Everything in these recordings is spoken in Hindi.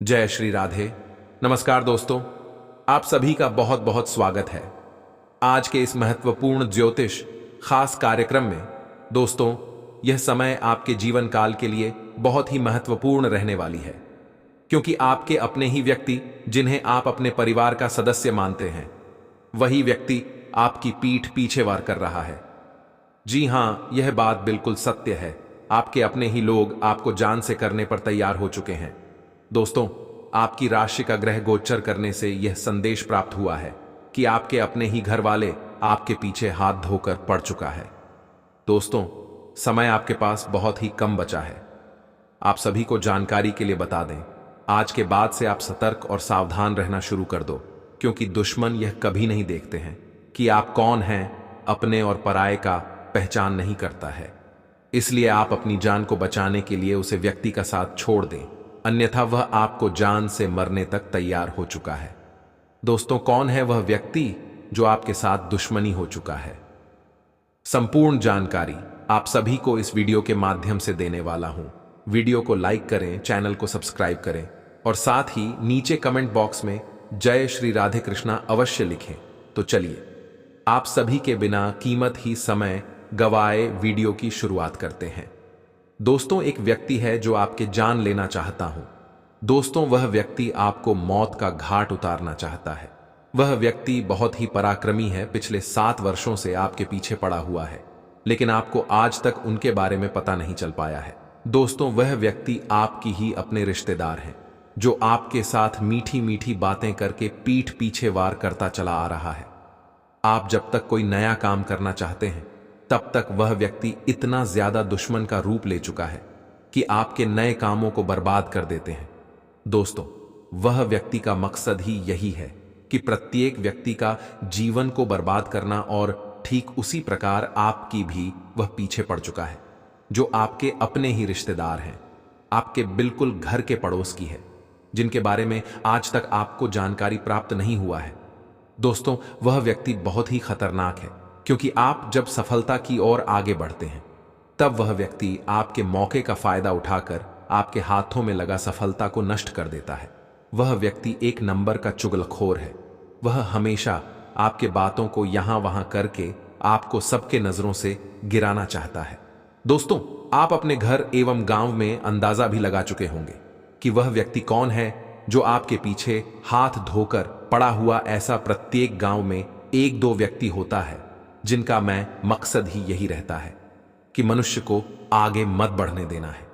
जय श्री राधे। नमस्कार दोस्तों, आप सभी का बहुत बहुत स्वागत है आज के इस महत्वपूर्ण ज्योतिष खास कार्यक्रम में। दोस्तों, यह समय आपके जीवन काल के लिए बहुत ही महत्वपूर्ण रहने वाली है, क्योंकि आपके अपने ही व्यक्ति जिन्हें आप अपने परिवार का सदस्य मानते हैं, वही व्यक्ति आपकी पीठ पीछे वार कर रहा है। जी हां, यह बात बिल्कुल सत्य है। आपके अपने ही लोग आपको जान से करने पर तैयार हो चुके हैं। दोस्तों, आपकी राशि का ग्रह गोचर करने से यह संदेश प्राप्त हुआ है कि आपके अपने ही घर वाले आपके पीछे हाथ धोकर पड़ चुका है। दोस्तों, समय आपके पास बहुत ही कम बचा है। आप सभी को जानकारी के लिए बता दें, आज के बाद से आप सतर्क और सावधान रहना शुरू कर दो, क्योंकि दुश्मन यह कभी नहीं देखते हैं कि आप कौन हैं। अपने और पराये का पहचान नहीं करता है, इसलिए आप अपनी जान को बचाने के लिए उसे व्यक्ति का साथ छोड़ दें, अन्यथा वह आपको जान से मरने तक तैयार हो चुका है। दोस्तों, कौन है वह व्यक्ति जो आपके साथ दुश्मनी हो चुका है? संपूर्ण जानकारी आप सभी को इस वीडियो के माध्यम से देने वाला हूं। वीडियो को लाइक करें, चैनल को सब्सक्राइब करें और साथ ही नीचे कमेंट बॉक्स में जय श्री राधे कृष्णा अवश्य लिखें। तो चलिए, आप सभी के बिना कीमत ही समय गवाए वीडियो की शुरुआत करते हैं। दोस्तों, एक व्यक्ति है जो आपके जान लेना चाहता हूं। दोस्तों, वह व्यक्ति आपको मौत का घाट उतारना चाहता है। वह व्यक्ति बहुत ही पराक्रमी है, पिछले 7 वर्षों से आपके पीछे पड़ा हुआ है, लेकिन आपको आज तक उनके बारे में पता नहीं चल पाया है। दोस्तों, वह व्यक्ति आपकी ही अपने रिश्तेदार हैं, जो आपके साथ मीठी मीठी बातें करके पीठ पीछे वार करता चला आ रहा है। आप जब तक कोई नया काम करना चाहते हैं, तब तक वह व्यक्ति इतना ज्यादा दुश्मन का रूप ले चुका है कि आपके नए कामों को बर्बाद कर देते हैं। दोस्तों, वह व्यक्ति का मकसद ही यही है कि प्रत्येक व्यक्ति का जीवन को बर्बाद करना, और ठीक उसी प्रकार आपकी भी वह पीछे पड़ चुका है, जो आपके अपने ही रिश्तेदार हैं, आपके बिल्कुल घर के पड़ोस की है, जिनके बारे में आज तक आपको जानकारी प्राप्त नहीं हुआ है। दोस्तों, वह व्यक्ति बहुत ही खतरनाक है, क्योंकि आप जब सफलता की ओर आगे बढ़ते हैं, तब वह व्यक्ति आपके मौके का फायदा उठाकर आपके हाथों में लगा सफलता को नष्ट कर देता है। वह व्यक्ति एक नंबर का चुगलखोर है। वह हमेशा आपके बातों को यहां वहां करके आपको सबके नजरों से गिराना चाहता है। दोस्तों, आप अपने घर एवं गांव में अंदाजा भी लगा चुके होंगे कि वह व्यक्ति कौन है जो आपके पीछे हाथ धोकर पड़ा हुआ। ऐसा प्रत्येक गांव में 1-2 व्यक्ति होता है जिनका मैं मकसद ही यही रहता है कि मनुष्य को आगे मत बढ़ने देना है।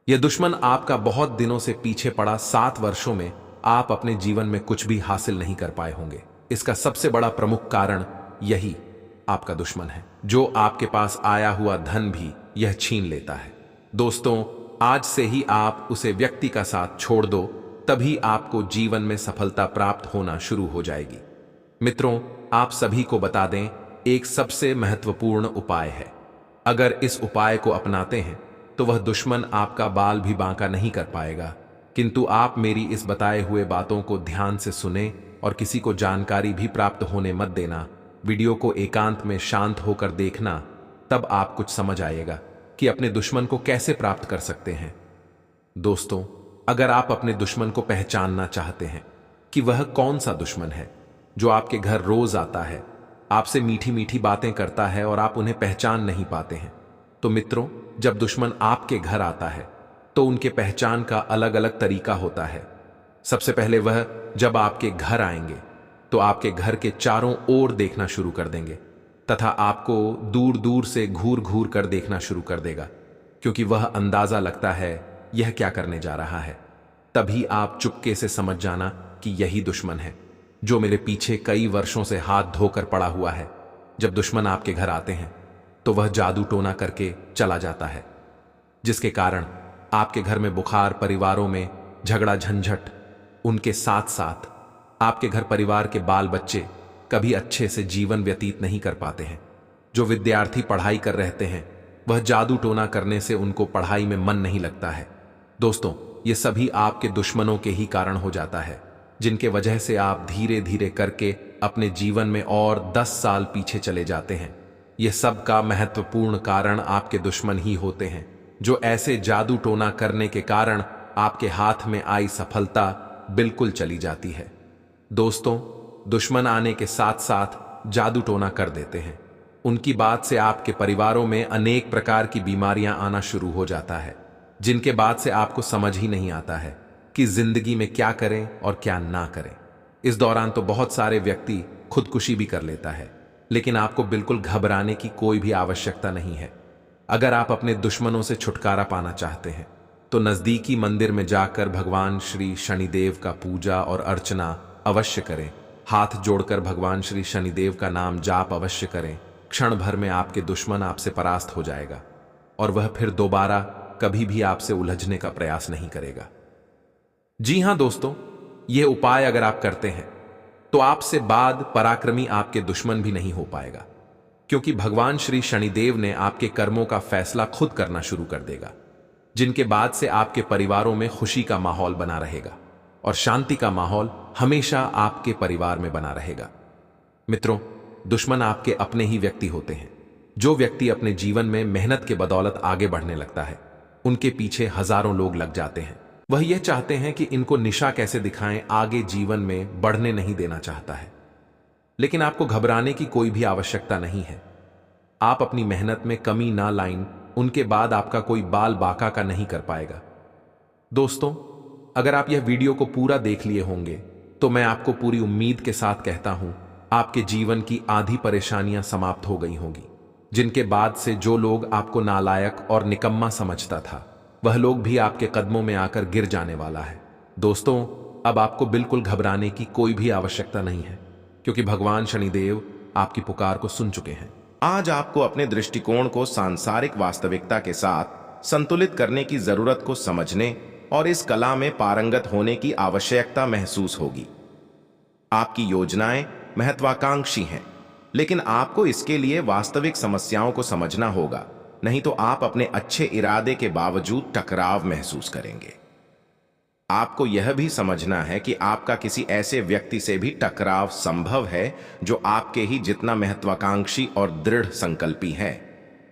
यह दुश्मन आपका बहुत दिनों से पीछे पड़ा। 7 वर्षों में आप अपने जीवन में कुछ भी हासिल नहीं कर पाए होंगे। इसका सबसे बड़ा प्रमुख कारण यही आपका दुश्मन है, जो आपके पास आया हुआ धन भी यह छीन लेता है। दोस्तों, आज से ही आप उसे व्यक्ति का साथ छोड़ दो, तभी आपको जीवन में सफलता प्राप्त होना शुरू हो जाएगी। मित्रों, आप सभी को बता दें, एक सबसे महत्वपूर्ण उपाय है। अगर इस उपाय को अपनाते हैं तो वह दुश्मन आपका बाल भी बांका नहीं कर पाएगा। किंतु आप मेरी इस बताए हुए बातों को ध्यान से सुने और किसी को जानकारी भी प्राप्त होने मत देना। वीडियो को एकांत में शांत होकर देखना, तब आप कुछ समझ आएगा कि अपने दुश्मन को कैसे प्राप्त कर सकते हैं। दोस्तों, अगर आप अपने दुश्मन को पहचानना चाहते हैं कि वह कौन सा दुश्मन है जो आपके घर रोज आता है, आपसे मीठी मीठी बातें करता है और आप उन्हें पहचान नहीं पाते हैं, तो मित्रों, जब दुश्मन आपके घर आता है तो उनके पहचान का अलग अलग तरीका होता है। सबसे पहले वह जब आपके घर आएंगे तो आपके घर के चारों ओर देखना शुरू कर देंगे तथा आपको दूर दूर से घूर घूर कर देखना शुरू कर देगा, क्योंकि वह अंदाजा लगता है यह क्या करने जा रहा है। तभी आप चुपके से समझ जाना कि यही दुश्मन है जो मेरे पीछे कई वर्षों से हाथ धोकर पड़ा हुआ है। जब दुश्मन आपके घर आते हैं तो वह जादू टोना करके चला जाता है, जिसके कारण आपके घर में बुखार, परिवारों में झगड़ा झंझट, उनके साथ साथ आपके घर परिवार के बाल बच्चे कभी अच्छे से जीवन व्यतीत नहीं कर पाते हैं। जो विद्यार्थी पढ़ाई कर रहते हैं, वह जादू टोना करने से उनको पढ़ाई में मन नहीं लगता है। दोस्तों, ये सभी आपके दुश्मनों के ही कारण हो जाता है, जिनके वजह से आप धीरे धीरे करके अपने जीवन में और 10 साल पीछे चले जाते हैं। यह सब का महत्वपूर्ण कारण आपके दुश्मन ही होते हैं, जो ऐसे जादू टोना करने के कारण आपके हाथ में आई सफलता बिल्कुल चली जाती है। दोस्तों, दुश्मन आने के साथ साथ जादू टोना कर देते हैं। उनकी बात से आपके परिवारों में अनेक प्रकार की बीमारियां आना शुरू हो जाता है, जिनके बाद से आपको समझ ही नहीं आता है कि जिंदगी में क्या करें और क्या ना करें। इस दौरान तो बहुत सारे व्यक्ति खुदकुशी भी कर लेता है, लेकिन आपको बिल्कुल घबराने की कोई भी आवश्यकता नहीं है। अगर आप अपने दुश्मनों से छुटकारा पाना चाहते हैं तो नजदीकी मंदिर में जाकर भगवान श्री शनिदेव का पूजा और अर्चना अवश्य करें। हाथ जोड़कर भगवान श्री शनिदेव का नाम जाप अवश्य करें। क्षण भर में आपके दुश्मन आपसे परास्त हो जाएगा और वह फिर दोबारा कभी भी आपसे उलझने का प्रयास नहीं करेगा। जी हां दोस्तों, यह उपाय अगर आप करते हैं तो आपसे बाद पराक्रमी आपके दुश्मन भी नहीं हो पाएगा, क्योंकि भगवान श्री शनिदेव ने आपके कर्मों का फैसला खुद करना शुरू कर देगा, जिनके बाद से आपके परिवारों में खुशी का माहौल बना रहेगा और शांति का माहौल हमेशा आपके परिवार में बना रहेगा। मित्रों, दुश्मन आपके अपने ही व्यक्ति होते हैं। जो व्यक्ति अपने जीवन में मेहनत के बदौलत आगे बढ़ने लगता है, उनके पीछे हजारों लोग लग जाते हैं। वह यह चाहते हैं कि इनको निशा कैसे दिखाएं, आगे जीवन में बढ़ने नहीं देना चाहता है। लेकिन आपको घबराने की कोई भी आवश्यकता नहीं है। आप अपनी मेहनत में कमी ना लाएं, उनके बाद आपका कोई बाल बाका का नहीं कर पाएगा। दोस्तों, अगर आप यह वीडियो को पूरा देख लिए होंगे तो मैं आपको पूरी उम्मीद के साथ कहता हूं, आपके जीवन की आधी परेशानियां समाप्त हो गई होंगी, जिनके बाद से जो लोग आपको नालायक और निकम्मा समझता था, वह लोग भी आपके कदमों में आकर गिर जाने वाला है। दोस्तों, अब आपको बिल्कुल घबराने की कोई भी आवश्यकता नहीं है, क्योंकि भगवान शनिदेव आपकी पुकार को सुन चुके हैं। आज आपको अपने दृष्टिकोण को सांसारिक वास्तविकता के साथ संतुलित करने की जरूरत को समझने और इस कला में पारंगत होने की आवश्यकता महसूस होगी। आपकी योजनाएं महत्वाकांक्षी हैं, लेकिन आपको इसके लिए वास्तविक समस्याओं को समझना होगा, नहीं तो आप अपने अच्छे इरादे के बावजूद टकराव महसूस करेंगे। आपको यह भी समझना है कि आपका किसी ऐसे व्यक्ति से भी टकराव संभव है जो आपके ही जितना महत्वाकांक्षी और दृढ़ संकल्पी है।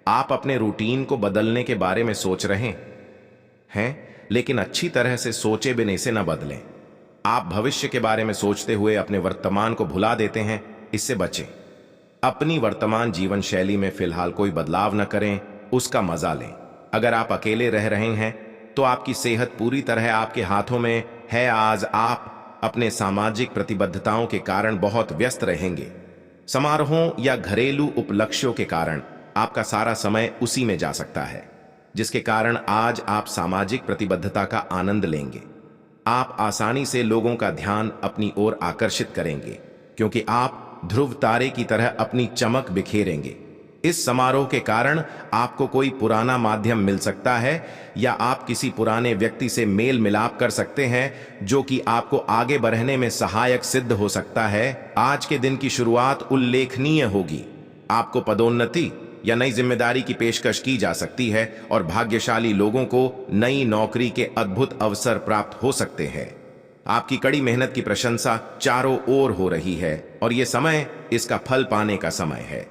आप अपने रूटीन को बदलने के बारे में सोच रहे हैं, लेकिन अच्छी तरह से सोचे बिना इसे न बदलें। आप भविष्य के बारे में सोचते हुए अपने वर्तमान को भुला देते हैं, इससे बचें। अपनी वर्तमान जीवन शैली में फिलहाल कोई बदलाव न करें, उसका मजा लें। अगर आप अकेले रह रहे हैं तो आपकी सेहत पूरी तरह आपके हाथों में है। आज आप अपने सामाजिक प्रतिबद्धताओं के कारण बहुत व्यस्त रहेंगे। समारोहों या घरेलू उपलक्ष्यों के कारण आपका सारा समय उसी में जा सकता है, जिसके कारण आज आप सामाजिक प्रतिबद्धता का आनंद लेंगे। आप आसानी से लोगों का ध्यान अपनी ओर आकर्षित करेंगे, क्योंकि आप ध्रुव तारे की तरह अपनी चमक बिखेरेंगे। इस समारोह के कारण आपको कोई पुराना माध्यम मिल सकता है या आप किसी पुराने व्यक्ति से मेल मिलाप कर सकते हैं, जो कि आपको आगे बढ़ने में सहायक सिद्ध हो सकता है। आज के दिन की शुरुआत उल्लेखनीय होगी। आपको पदोन्नति या नई जिम्मेदारी की पेशकश की जा सकती है और भाग्यशाली लोगों को नई नौकरी के अद्भुत अवसर प्राप्त हो सकते हैं। आपकी कड़ी मेहनत की प्रशंसा चारों ओर हो रही है और यह समय इसका फल पाने का समय है।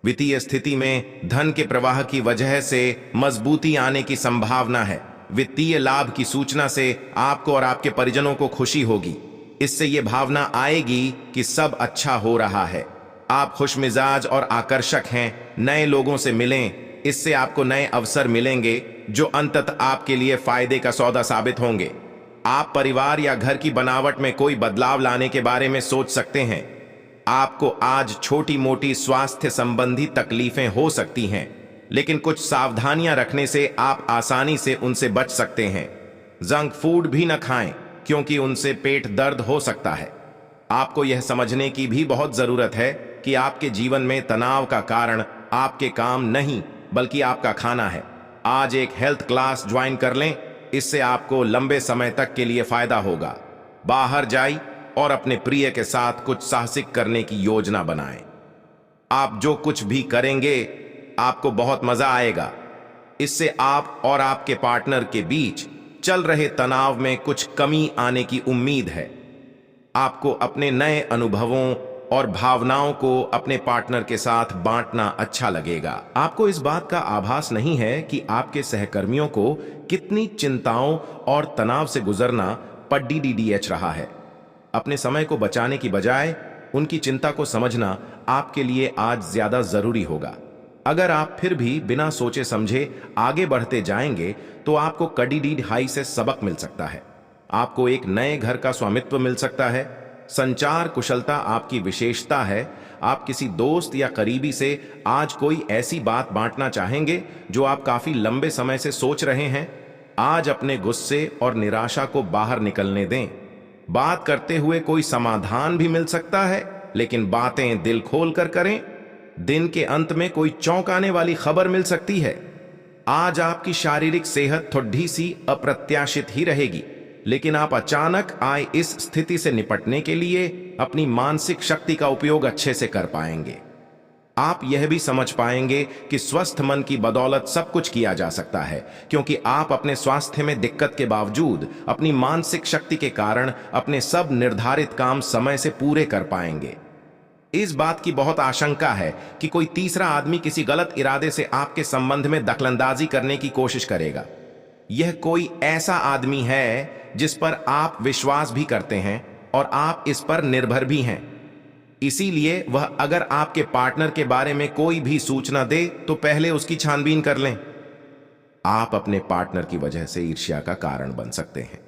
वित्तीय स्थिति में धन के प्रवाह की वजह से मजबूती आने की संभावना है। वित्तीय लाभ की सूचना से आपको और आपके परिजनों को खुशी होगी। इससे यह भावना आएगी कि सब अच्छा हो रहा है। आप खुशमिजाज और आकर्षक हैं। नए लोगों से मिलें, इससे आपको नए अवसर मिलेंगे जो अंततः आपके लिए फायदे का सौदा साबित होंगे। आप परिवार या घर की बनावट में कोई बदलाव लाने के बारे में सोच सकते हैं। आपको आज छोटी मोटी स्वास्थ्य संबंधी तकलीफें हो सकती हैं, लेकिन कुछ सावधानियां रखने से आप आसानी से उनसे बच सकते हैं। जंक फूड भी न खाएं, क्योंकि उनसे पेट दर्द हो सकता है। आपको यह समझने की भी बहुत जरूरत है कि आपके जीवन में तनाव का कारण आपके काम नहीं, बल्कि आपका खाना है। आज एक हेल्थ क्लास ज्वाइन कर लें, इससे आपको लंबे समय तक के लिए फायदा होगा। बाहर जाइए और अपने प्रिय के साथ कुछ साहसिक करने की योजना बनाएं। आप जो कुछ भी करेंगे, आपको बहुत मजा आएगा। इससे आप और आपके पार्टनर के बीच चल रहे तनाव में कुछ कमी आने की उम्मीद है। आपको अपने नए अनुभवों और भावनाओं को अपने पार्टनर के साथ बांटना अच्छा लगेगा। आपको इस बात का आभास नहीं है कि आपके सहकर्मियों को कितनी चिंताओं और तनाव से गुजरना पड़डीडीडीएच रहा है। अपने समय को बचाने की बजाय उनकी चिंता को समझना आपके लिए आज ज्यादा जरूरी होगा। अगर आप फिर भी बिना सोचे समझे आगे बढ़ते जाएंगे तो आपको कड़ीडीडाई से सबक मिल सकता है। आपको एक नए घर का स्वामित्व मिल सकता है। संचार कुशलता आपकी विशेषता है। आप किसी दोस्त या करीबी से आज कोई ऐसी बात बांटना चाहेंगे जो आप काफी लंबे समय से सोच रहे हैं। आज अपने गुस्से और निराशा को बाहर निकलने दें। बात करते हुए कोई समाधान भी मिल सकता है, लेकिन बातें दिल खोल कर करें। दिन के अंत में कोई चौंकाने वाली खबर मिल सकती है। आज आपकी शारीरिक सेहत थोड़ी सी अप्रत्याशित ही रहेगी, लेकिन आप अचानक आए इस स्थिति से निपटने के लिए अपनी मानसिक शक्ति का उपयोग अच्छे से कर पाएंगे। आप यह भी समझ पाएंगे कि स्वस्थ मन की बदौलत सब कुछ किया जा सकता है, क्योंकि आप अपने स्वास्थ्य में दिक्कत के बावजूद अपनी मानसिक शक्ति के कारण अपने सब निर्धारित काम समय से पूरे कर पाएंगे। इस बात की बहुत आशंका है कि कोई तीसरा आदमी किसी गलत इरादे से आपके संबंध में दखलंदाजी करने की कोशिश करेगा। यह कोई ऐसा आदमी है जिस पर आप विश्वास भी करते हैं और आप इस पर निर्भर भी हैं। इसीलिए वह अगर आपके पार्टनर के बारे में कोई भी सूचना दे तो पहले उसकी छानबीन कर लें। आप अपने पार्टनर की वजह से ईर्ष्या का कारण बन सकते हैं।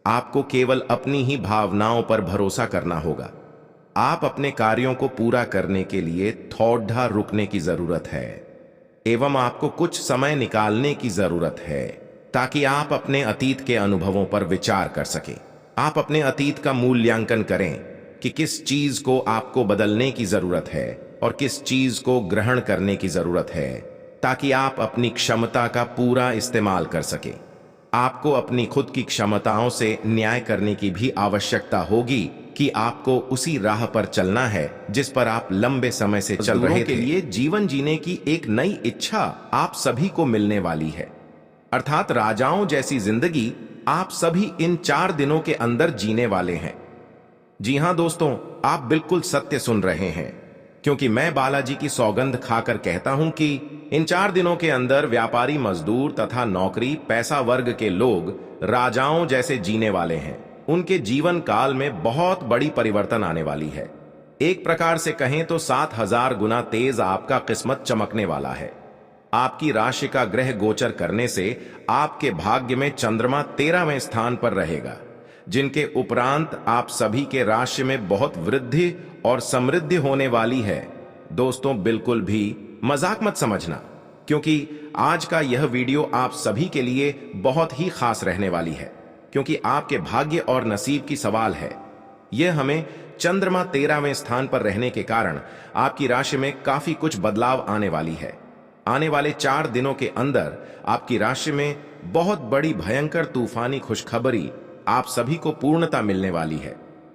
आपको केवल अपनी ही भावनाओं पर भरोसा करना होगा। आप अपने कार्यों को पूरा करने के लिए थोड़ा रुकने की जरूरत है एवं आपको कुछ समय निकालने की जरूरत है ताकि आप अपने अतीत के अनुभवों पर विचार कर सकें। आप अपने अतीत का मूल्यांकन करें कि किस चीज को आपको बदलने की जरूरत है और किस चीज को ग्रहण करने की जरूरत है, ताकि आप अपनी क्षमता का पूरा इस्तेमाल कर सकें। आपको अपनी खुद की क्षमताओं से न्याय करने की भी आवश्यकता होगी कि आपको उसी राह पर चलना है जिस पर आप लंबे समय से चल रहे थे। के लिए जीवन जीने की एक नई इच्छा आप सभी को मिलने वाली है, अर्थात राजाओं जैसी जिंदगी आप सभी इन 4 दिनों के अंदर जीने वाले हैं। जी हां दोस्तों, आप बिल्कुल सत्य सुन रहे हैं, क्योंकि मैं बालाजी की सौगंध खाकर कहता हूं कि इन 4 दिनों के अंदर व्यापारी, मजदूर तथा नौकरी पैसा वर्ग के लोग राजाओं जैसे जीने वाले हैं। उनके जीवन काल में बहुत बड़ी परिवर्तन आने वाली है। एक प्रकार से कहें तो 7000 गुना तेज आपका किस्मत चमकने वाला है। आपकी राशि का ग्रह गोचर करने से आपके भाग्य में चंद्रमा 13वें स्थान पर रहेगा, जिनके उपरांत आप सभी के राशि में बहुत वृद्धि और समृद्धि होने वाली है। दोस्तों, बिल्कुल भी मजाक मत समझना, क्योंकि आज का यह वीडियो आप सभी के लिए बहुत ही खास रहने वाली है, क्योंकि आपके भाग्य और नसीब की सवाल है। यह हमें चंद्रमा 13वें स्थान पर रहने के कारण आपकी राशि में काफी कुछ बदलाव आने वाली है। आने वाले 4 दिनों के अंदर आपकी राशि में बहुत बड़ी भयंकर तूफानी खुशखबरी आप सभी को पूर्णता मिलने वाली है।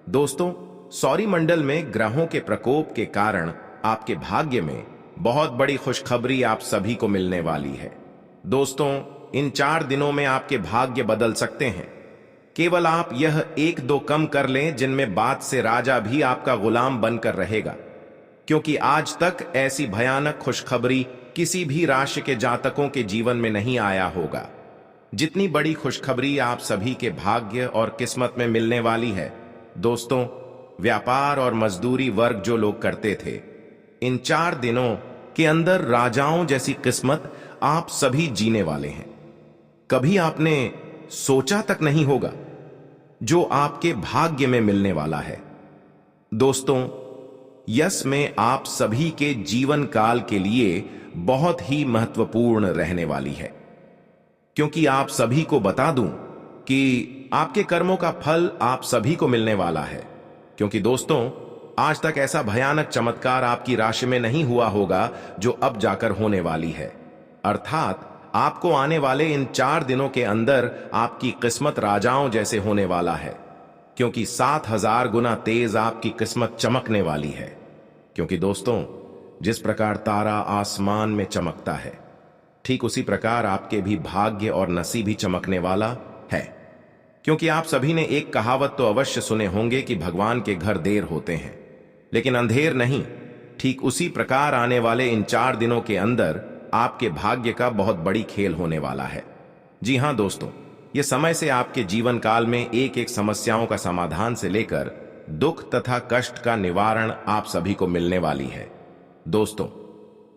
दोस्तों, सौरमंडल में ग्रहों के प्रकोप के कारण आपके भाग्य में बहुत बड़ी खुशखबरी आप सभी को मिलने वाली है। दोस्तों, इन 4 दिनों में आपके भाग्य बदल सकते हैं। केवल आप यह 1-2 कम कर लें जिनमें बात से राजा भी आपका गुलाम बनकर रहेगा, क्योंकि आज तक ऐसी भयानक खुशखबरी किसी भी राशि के जातकों के जीवन में नहीं आया होगा जितनी बड़ी खुशखबरी आप सभी के भाग्य और किस्मत में मिलने वाली है। दोस्तों, व्यापार और मजदूरी वर्ग जो लोग करते थे, इन 4 दिनों के अंदर राजाओं जैसी किस्मत आप सभी जीने वाले हैं। कभी आपने सोचा तक नहीं होगा जो आपके भाग्य में मिलने वाला है। दोस्तों, यश में आप सभी के जीवन काल के लिए बहुत ही महत्वपूर्ण रहने वाली है, क्योंकि आप सभी को बता दूं कि आपके कर्मों का फल आप सभी को मिलने वाला है। क्योंकि दोस्तों, आज तक ऐसा भयानक चमत्कार आपकी राशि में नहीं हुआ होगा जो अब जाकर होने वाली है। अर्थात आपको आने वाले इन 4 दिनों के अंदर आपकी किस्मत राजाओं जैसे होने वाला है, क्योंकि 7000 गुना तेज आपकी किस्मत चमकने वाली है। क्योंकि दोस्तों, जिस प्रकार तारा आसमान में चमकता है, ठीक उसी प्रकार आपके भी भाग्य और नसीब भी चमकने वाला है। क्योंकि आप सभी ने एक कहावत तो अवश्य सुने होंगे कि भगवान के घर देर होते हैं लेकिन अंधेर नहीं। ठीक उसी प्रकार आने वाले इन 4 दिनों के अंदर आपके भाग्य का बहुत बड़ी खेल होने वाला है। जी हां दोस्तों, ये समय से आपके जीवन काल में एक एक समस्याओं का समाधान से लेकर दुख तथा कष्ट का निवारण आप सभी को मिलने वाली है। दोस्तों,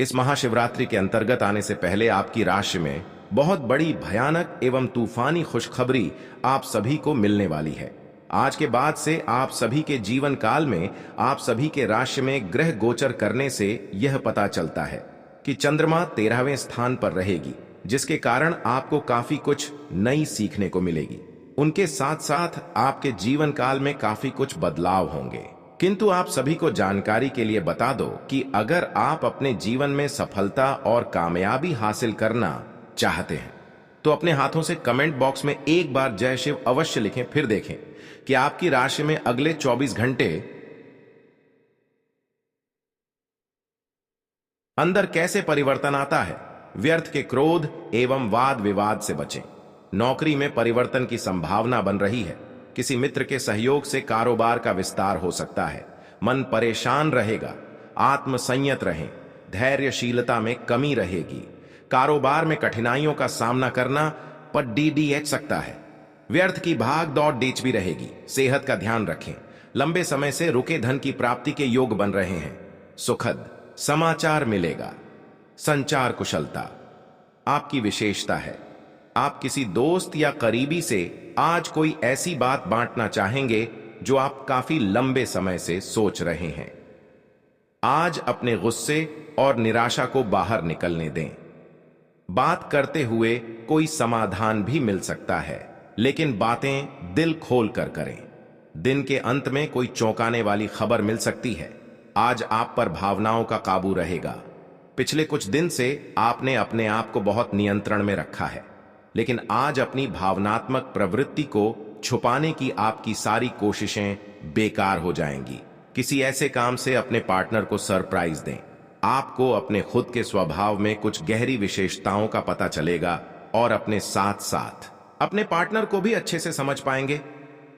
इस महाशिवरात्रि के अंतर्गत आने से पहले आपकी राशि में बहुत बड़ी भयानक एवं तूफानी खुशखबरी आप सभी को मिलने वाली है। आज के बाद से आप सभी के जीवन काल में आप सभी के राशि में ग्रह गोचर करने से यह पता चलता है कि चंद्रमा 13वें स्थान पर रहेगी, जिसके कारण आपको काफी कुछ नई सीखने को मिलेगी। उनके साथ साथ आपके जीवन काल में काफी कुछ बदलाव होंगे। किंतु आप सभी को जानकारी के लिए बता दो कि अगर आप अपने जीवन में सफलता और कामयाबी हासिल करना चाहते हैं तो अपने हाथों से कमेंट बॉक्स में एक बार जय शिव अवश्य लिखें। फिर देखें कि आपकी राशि में अगले 24 घंटे अंदर कैसे परिवर्तन आता है। व्यर्थ के क्रोध एवं वाद विवाद से बचें। नौकरी में परिवर्तन की संभावना बन रही है। किसी मित्र के सहयोग से कारोबार का विस्तार हो सकता है। मन परेशान रहेगा। आत्मसंयत रहें। धैर्यशीलता में कमी रहेगी। कारोबार में कठिनाइयों का सामना करना पर डीडीएच सकता है। व्यर्थ की भाग दौड़ डीच भी रहेगी। सेहत का ध्यान रखें। लंबे समय से रुके धन की प्राप्ति के योग बन रहे हैं। सुखद समाचार मिलेगा। संचार कुशलता आपकी विशेषता है। आप किसी दोस्त या करीबी से आज कोई ऐसी बात बांटना चाहेंगे जो आप काफी लंबे समय से सोच रहे हैं। आज अपने गुस्से और निराशा को बाहर निकलने दें। बात करते हुए कोई समाधान भी मिल सकता है, लेकिन बातें दिल खोल कर करें। दिन के अंत में कोई चौंकाने वाली खबर मिल सकती है। आज आप पर भावनाओं का काबू रहेगा। पिछले कुछ दिन से आपने अपने आप को बहुत नियंत्रण में रखा है, लेकिन आज अपनी भावनात्मक प्रवृत्ति को छुपाने की आपकी सारी कोशिशें बेकार हो जाएंगी। किसी ऐसे काम से अपने पार्टनर को सरप्राइज दें। आपको अपने खुद के स्वभाव में कुछ गहरी विशेषताओं का पता चलेगा और अपने साथ साथ अपने पार्टनर को भी अच्छे से समझ पाएंगे।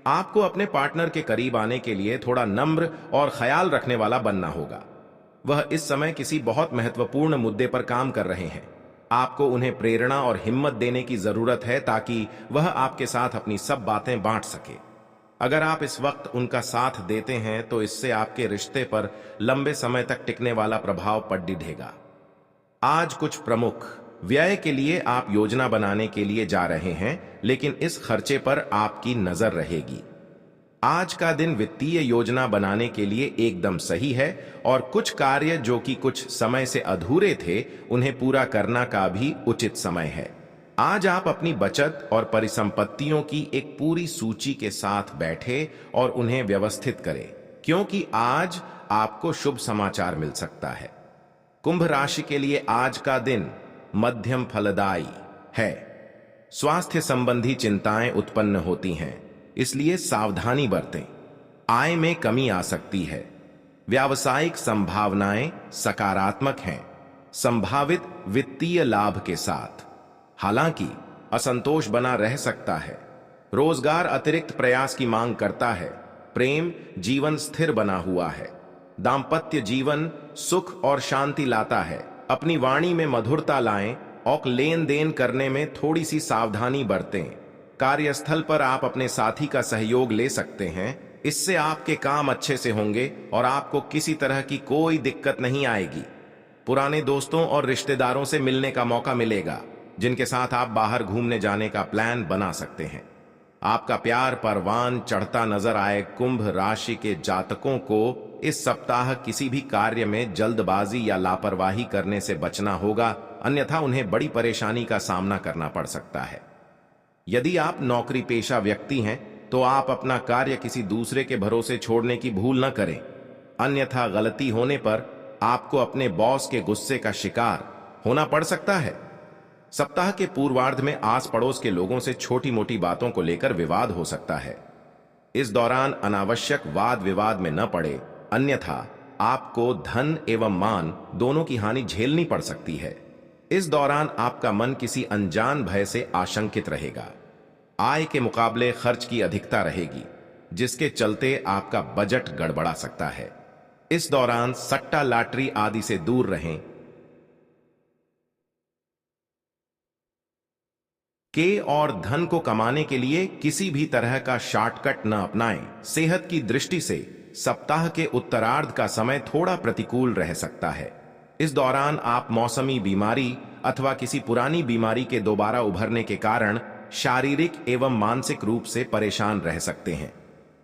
आपको अपने पार्टनर के करीब आने के लिए थोड़ा नम्र और ख्याल रखने वाला बनना होगा। वह इस समय किसी बहुत महत्वपूर्ण मुद्दे पर काम कर रहे हैं। आपको उन्हें प्रेरणा और हिम्मत देने की जरूरत है ताकि वह आपके साथ अपनी सब बातें बांट सके। अगर आप इस वक्त उनका साथ देते हैं तो इससे आपके रिश्ते पर लंबे समय तक टिकने वाला प्रभाव पड़ेगा। आज कुछ प्रमुख व्यय के लिए आप योजना बनाने के लिए जा रहे हैं, लेकिन इस खर्चे पर आपकी नजर रहेगी। आज का दिन वित्तीय योजना बनाने के लिए एकदम सही है और कुछ कार्य जो कि कुछ समय से अधूरे थे उन्हें पूरा करना का भी उचित समय है। आज आप अपनी बचत और परिसंपत्तियों की एक पूरी सूची के साथ बैठे और उन्हें व्यवस्थित करें, क्योंकि आज आपको शुभ समाचार मिल सकता है। कुंभ राशि के लिए आज का दिन मध्यम फलदायी है। स्वास्थ्य संबंधी चिंताएं उत्पन्न होती हैं, इसलिए सावधानी बरतें। आय में कमी आ सकती है। व्यावसायिक संभावनाएं सकारात्मक हैं, संभावित वित्तीय लाभ के साथ। हालांकि असंतोष बना रह सकता है। रोजगार अतिरिक्त प्रयास की मांग करता है। प्रेम जीवन स्थिर बना हुआ है। दाम्पत्य जीवन सुख और शांति लाता है। अपनी वाणी में मधुरता लाएं और लेन देन करने में थोड़ी सी सावधानी बरतें। कार्यस्थल पर आप अपने साथी का सहयोग ले सकते हैं। इससे आपके काम अच्छे से होंगे और आपको किसी तरह की कोई दिक्कत नहीं आएगी। पुराने दोस्तों और रिश्तेदारों से मिलने का मौका मिलेगा, जिनके साथ आप बाहर घूमने जाने का प्लान बना सकते हैं। आपका प्यार परवान चढ़ता नजर आए। कुंभ राशि के जातकों को इस सप्ताह किसी भी कार्य में जल्दबाजी या लापरवाही करने से बचना होगा, अन्यथा उन्हें बड़ी परेशानी का सामना करना पड़ सकता है। यदि आप नौकरी पेशा व्यक्ति हैं तो आप अपना कार्य किसी दूसरे के भरोसे छोड़ने की भूल न करें, अन्यथा गलती होने पर आपको अपने बॉस के गुस्से का शिकार होना पड़ सकता है। सप्ताह के पूर्वार्ध में आस पड़ोस के लोगों से छोटी मोटी बातों को लेकर विवाद हो सकता है। इस दौरान अनावश्यक वाद विवाद में न पड़े, अन्यथा आपको धन एवं मान दोनों की हानि झेलनी पड़ सकती है। इस दौरान आपका मन किसी अनजान भय से आशंकित रहेगा। आय के मुकाबले खर्च की अधिकता रहेगी, जिसके चलते आपका बजट गड़बड़ा सकता है। इस दौरान सट्टा लॉटरी आदि से दूर रहें। के और धन को कमाने के लिए किसी भी तरह का शॉर्टकट न अपनाएं। सेहत की दृष्टि से सप्ताह के उत्तरार्ध का समय थोड़ा प्रतिकूल रह सकता है। इस दौरान आप मौसमी बीमारी अथवा किसी पुरानी बीमारी के दोबारा उभरने के कारण शारीरिक एवं मानसिक रूप से परेशान रह सकते हैं।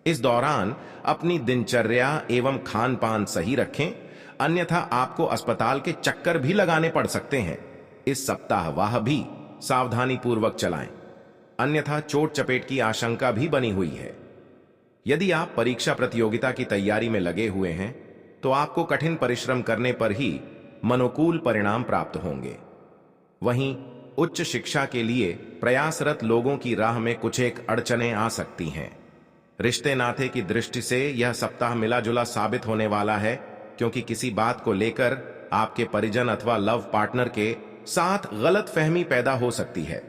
इस दौरान अपनी दिनचर्या एवं खान पान सही रखें, अन्यथा आपको अस्पताल के चक्कर भी लगाने पड़ सकते हैं। इस सप्ताह वह भी सावधानी पूर्वक चलाएं, अन्यथा चोट चपेट की आशंका भी बनी हुई है। यदि आप परीक्षा प्रतियोगिता की तैयारी में लगे हुए हैं तो आपको कठिन परिश्रम करने पर ही मनोकूल परिणाम प्राप्त होंगे। वहीं उच्च शिक्षा के लिए प्रयासरत लोगों की राह में कुछ एक अड़चनें आ सकती हैं। रिश्ते नाते की दृष्टि से यह सप्ताह मिला जुला साबित होने वाला है, क्योंकि किसी बात को लेकर आपके परिजन अथवा लव पार्टनर के साथ गलत फहमी पैदा हो सकती है,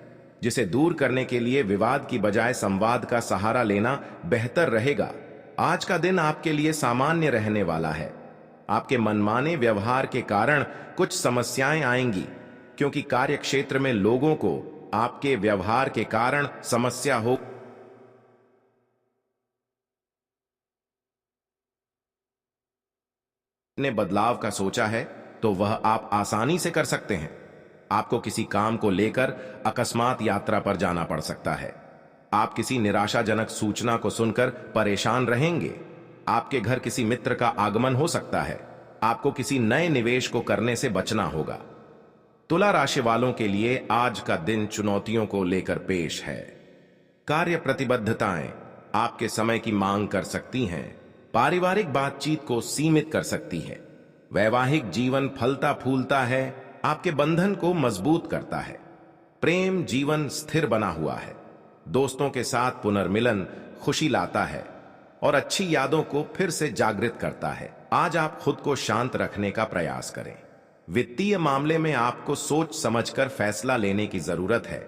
जिसे दूर करने के लिए विवाद की बजाय संवाद का सहारा लेना बेहतर रहेगा। आज का दिन आपके लिए सामान्य रहने वाला है। आपके मनमाने व्यवहार के कारण कुछ समस्याएं आएंगी, क्योंकि कार्य क्षेत्र में लोगों को आपके व्यवहार के कारण समस्या हो ने बदलाव का सोचा है तो वह आप आसानी से कर सकते हैं। आपको किसी काम को लेकर अकस्मात यात्रा पर जाना पड़ सकता है। आप किसी निराशाजनक सूचना को सुनकर परेशान रहेंगे। आपके घर किसी मित्र का आगमन हो सकता है। आपको किसी नए निवेश को करने से बचना होगा। तुला राशि वालों के लिए आज का दिन चुनौतियों को लेकर पेश है। कार्य प्रतिबद्धताएं आपके समय की मांग कर सकती हैं। पारिवारिक बातचीत को सीमित कर सकती है। वैवाहिक जीवन फलता फूलता है, आपके बंधन को मजबूत करता है। प्रेम जीवन स्थिर बना हुआ है। दोस्तों के साथ पुनर्मिलन खुशी लाता है और अच्छी यादों को फिर से जागृत करता है। आज आप खुद को शांत रखने का प्रयास करें। वित्तीय मामले में आपको सोच समझकर फैसला लेने की जरूरत है,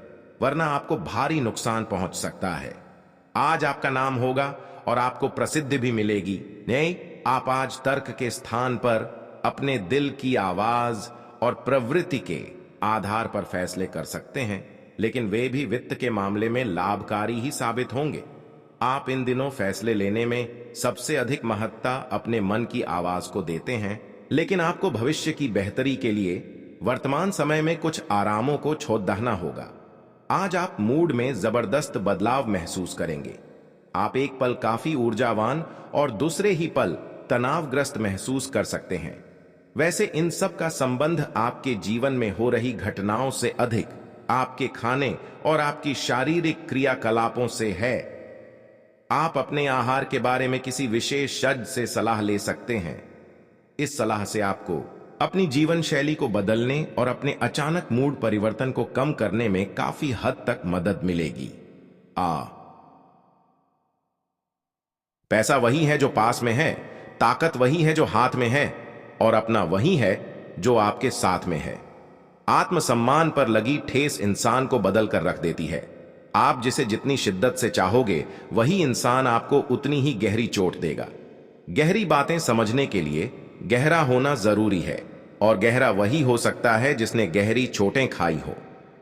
वरना आपको भारी नुकसान पहुंच सकता है। आज आपका नाम होगा और आपको प्रसिद्धि भी मिलेगी। नहीं, आप आज तर्क के स्थान पर अपने दिल की आवाज और प्रवृत्ति के आधार पर फैसले कर सकते हैं, लेकिन वे भी वित्त के मामले में लाभकारी ही साबित होंगे। आप इन दिनों फैसले लेने में सबसे अधिक महत्ता अपने मन की आवाज को देते हैं, लेकिन आपको भविष्य की बेहतरी के लिए वर्तमान समय में कुछ आरामों को छोड़ना होगा। आज आप मूड में जबरदस्त बदलाव महसूस करेंगे। आप एक पल काफी ऊर्जावान और दूसरे ही पल तनावग्रस्त महसूस कर सकते हैं। वैसे इन सब का संबंध आपके जीवन में हो रही घटनाओं से अधिक आपके खाने और आपकी शारीरिक क्रियाकलापों से है। आप अपने आहार के बारे में किसी विशेषज्ञ से सलाह ले सकते हैं। इस सलाह से आपको अपनी जीवन शैली को बदलने और अपने अचानक मूड परिवर्तन को कम करने में काफी हद तक मदद मिलेगी। पैसा वही है जो पास में है, ताकत वही है जो हाथ में है, और अपना वही है जो आपके साथ में है। आत्मसम्मान पर लगी ठेस इंसान को बदल कर रख देती है। आप जिसे जितनी शिद्दत से चाहोगे, वही इंसान आपको उतनी ही गहरी चोट देगा। गहरी बातें समझने के लिए गहरा होना जरूरी है, और गहरा वही हो सकता है जिसने गहरी चोटें खाई हो।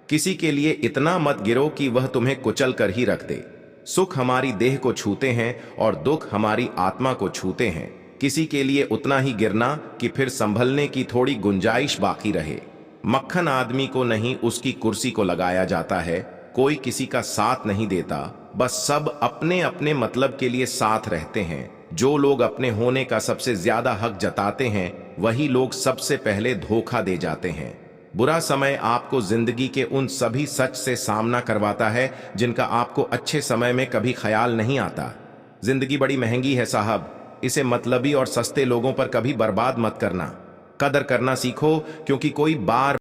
किसी के लिए इतना मत गिरो कि वह तुम्हें कुचल कर ही रख दे। सुख हमारी देह को छूते हैं और दुख हमारी आत्मा को छूते हैं। किसी के लिए उतना ही गिरना कि फिर संभलने की थोड़ी गुंजाइश बाकी रहे। मक्खन आदमी को नहीं, उसकी कुर्सी को लगाया जाता है। कोई किसी का साथ नहीं देता, बस सब अपने अपने मतलब के लिए साथ रहते हैं। जो लोग अपने होने का सबसे ज्यादा हक जताते हैं, वही लोग सबसे पहले धोखा दे जाते हैं। बुरा समय आपको जिंदगी के उन सभी सच से सामना करवाता है जिनका आपको अच्छे समय में कभी ख्याल नहीं आता। जिंदगी बड़ी महंगी है साहब, इसे मतलबी और सस्ते लोगों पर कभी बर्बाद मत करना। कदर करना सीखो, क्योंकि कोई बार